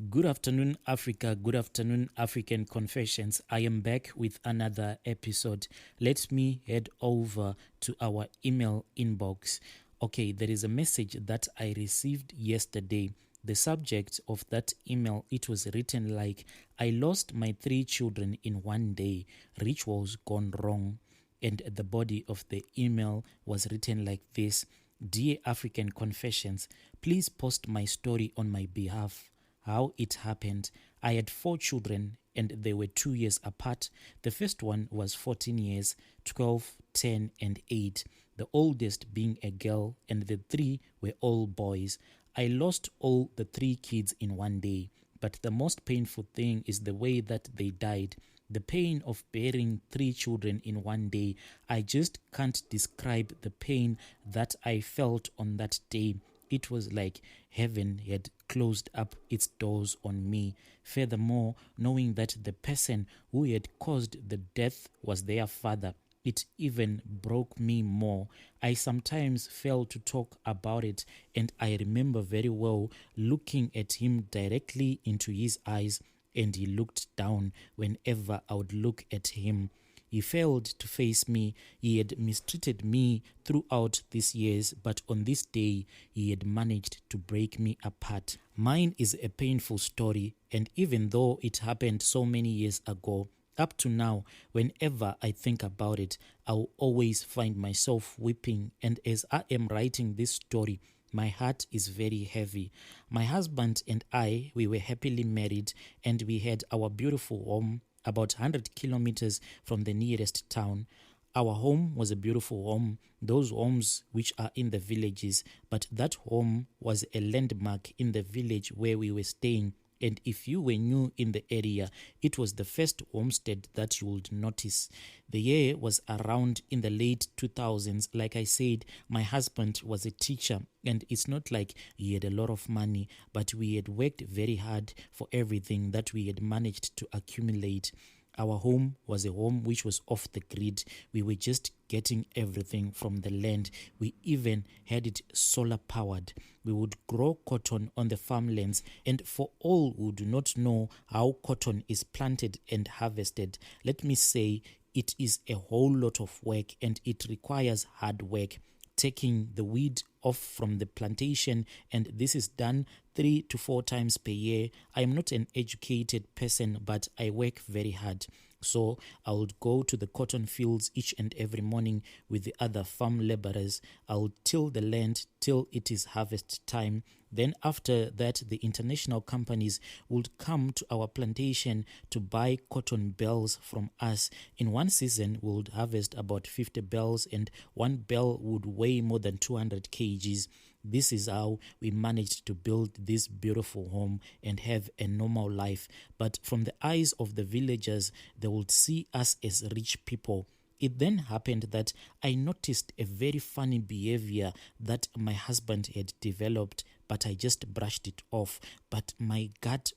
Good afternoon, Africa. Good afternoon, African Confessions. I am back with another episode. Let me head over to our email inbox. Okay, there is a message that I received yesterday. The subject of that email, it was written like, I lost my 3 children in one day. Rituals gone wrong. And the body of the email was written like this: Dear African Confessions, please post my story on my behalf. How it happened. I had 4 children and they were 2 years apart. The first one was 14 years, 12, 10, and 8. The oldest being a girl, and the 3 were all boys. I lost all the 3 kids in one day, but the most painful thing is the way that they died. The pain of bearing 3 children in one day, I just can't describe the pain that I felt on that day. It was like heaven had closed up its doors on me. Furthermore, knowing that the person who had caused the death was their father, it even broke me more. I sometimes fail to talk about it, and I remember very well looking at him directly into his eyes, and he looked down whenever I would look at him. He failed to face me. He had mistreated me throughout these years, but on this day, he had managed to break me apart. Mine is a painful story, and even though it happened so many years ago, up to now, whenever I think about it, I'll always find myself weeping. And as I am writing this story, my heart is very heavy. My husband and I, we were happily married, and we had our beautiful home about 100 kilometers from the nearest town. Our home was a beautiful home, those homes which are in the villages, but that home was a landmark in the village where we were staying. And if you were new in the area, it was the first homestead that you would notice. The year was around in the late 2000s. Like I said, my husband was a teacher, and it's not like he had a lot of money, but we had worked very hard for everything that we had managed to accumulate. Our home was a home which was off the grid. We were just getting everything from the land. We even had it solar powered. We would grow cotton on the farmlands, and for all who do not know how cotton is planted and harvested, let me say it is a whole lot of work, and it requires hard work. Taking the weed off from the plantation, and this is done 3 to 4 times per year. I am not an educated person, but I work very hard. So I would go to the cotton fields each and every morning with the other farm laborers. I would till the land till it is harvest time. Then after that, the international companies would come to our plantation to buy cotton bales from us. In one season, we would harvest about 50 bales, and one bale would weigh more than 200 kgs. This is how we managed to build this beautiful home and have a normal life. But from the eyes of the villagers, they would see us as rich people. It then happened that I noticed a very funny behavior that my husband had developed, but I just brushed it off. But my gut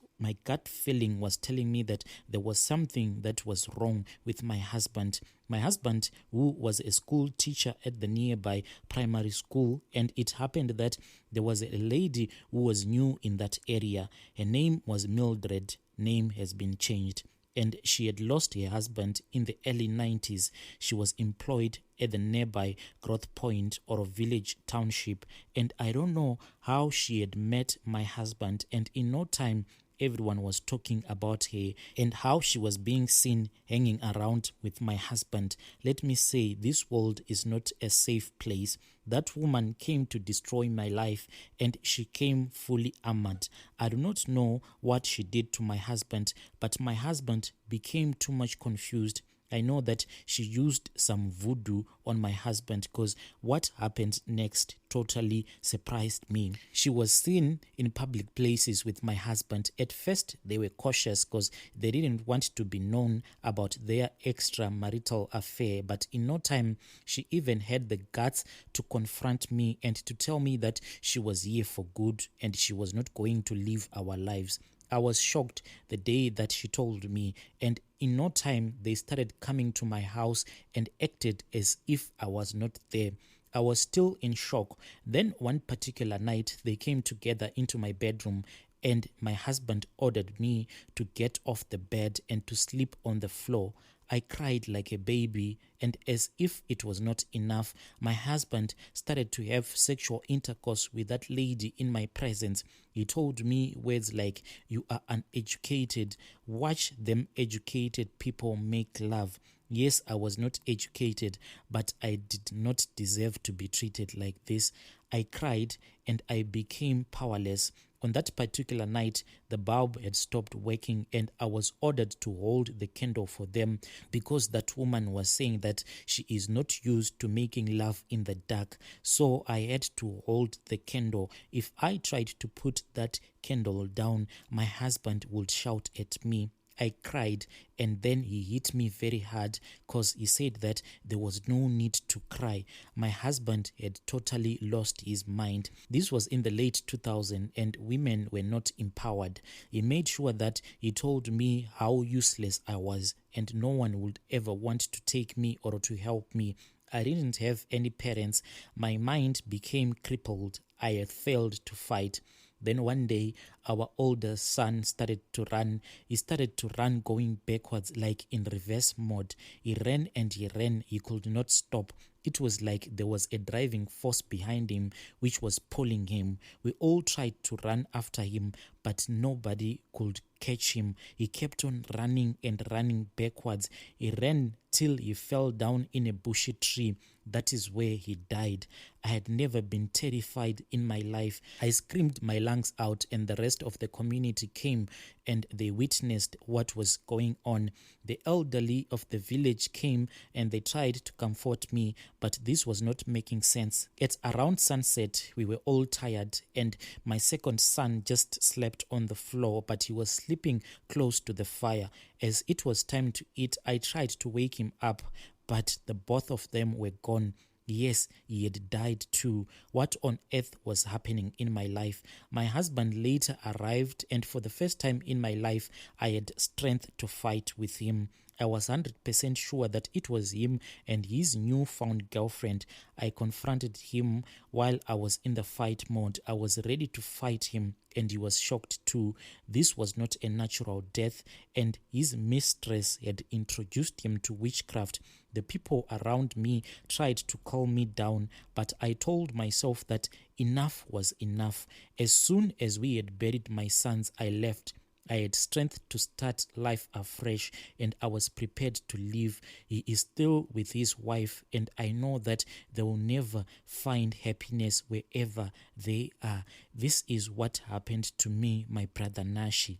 feeling was telling me that there was something that was wrong with my husband. My husband, who was a school teacher at the nearby primary school, and it happened that there was a lady who was new in that area. Her name was Mildred. Name has been changed. And she had lost her husband in the early 90s. She was employed at the nearby Growth Point or a village township. And I don't know how she had met my husband. And in no time, everyone was talking about her and how she was being seen hanging around with my husband. Let me say, this world is not a safe place. That woman came to destroy my life, and she came fully armored. I do not know what she did to my husband, but my husband became too much confused. I know that she used some voodoo on my husband, because what happened next totally surprised me. She was seen in public places with my husband. At first, they were cautious because they didn't want to be known about their extramarital affair. But in no time, she even had the guts to confront me and to tell me that she was here for good and she was not going to live our lives. I was shocked the day that she told me, and in no time they started coming to my house and acted as if I was not there. I was still in shock. Then one particular night they came together into my bedroom and my husband ordered me to get off the bed and to sleep on the floor. I cried like a baby, and as if it was not enough, my husband started to have sexual intercourse with that lady in my presence. He told me words like, "You are uneducated. Watch them educated people make love." Yes, I was not educated, but I did not deserve to be treated like this. I cried and I became powerless. On that particular night, the bulb had stopped working and I was ordered to hold the candle for them because that woman was saying that she is not used to making love in the dark. So I had to hold the candle. If I tried to put that candle down, my husband would shout at me. I cried, and then he hit me very hard because he said that there was no need to cry. My husband had totally lost his mind. This was in the late 2000s, and women were not empowered. He made sure that he told me how useless I was, and no one would ever want to take me or to help me. I didn't have any parents. My mind became crippled. I had failed to fight. Then one day, our older son started to run. He started to run going backwards like in reverse mode. He ran and he ran. He could not stop. It was like there was a driving force behind him which was pulling him. We all tried to run after him, but nobody could catch him. He kept on running and running backwards. He ran till he fell down in a bushy tree. That is where he died. I had never been terrified in my life. I screamed my lungs out, and the rest of the community came and they witnessed what was going on. The elderly of the village came and they tried to comfort me, but this was not making sense. At around sunset, we were all tired, and my second son just slept on the floor, but he was sleeping close to the fire. As it was time to eat, I tried to wake him up, but the both of them were gone. Yes, he had died too. What on earth was happening in my life? My husband later arrived, and for the first time in my life, I had strength to fight with him. I was 100% sure that it was him and his newfound girlfriend. I confronted him while I was in the fight mode. I was ready to fight him, and he was shocked too. This was not a natural death, and his mistress had introduced him to witchcraft. The people around me tried to calm me down, but I told myself that enough was enough. As soon as we had buried my sons, I left. I had strength to start life afresh, and I was prepared to live. He is still with his wife, and I know that they will never find happiness wherever they are. This is what happened to me, my brother Nashi.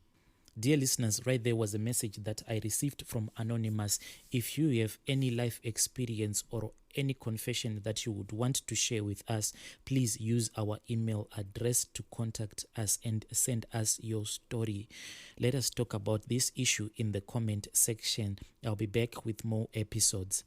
Dear listeners, right there was a message that I received from Anonymous. If you have any life experience or any confession that you would want to share with us, please use our email address to contact us and send us your story. Let us talk about this issue in the comment section. I'll be back with more episodes.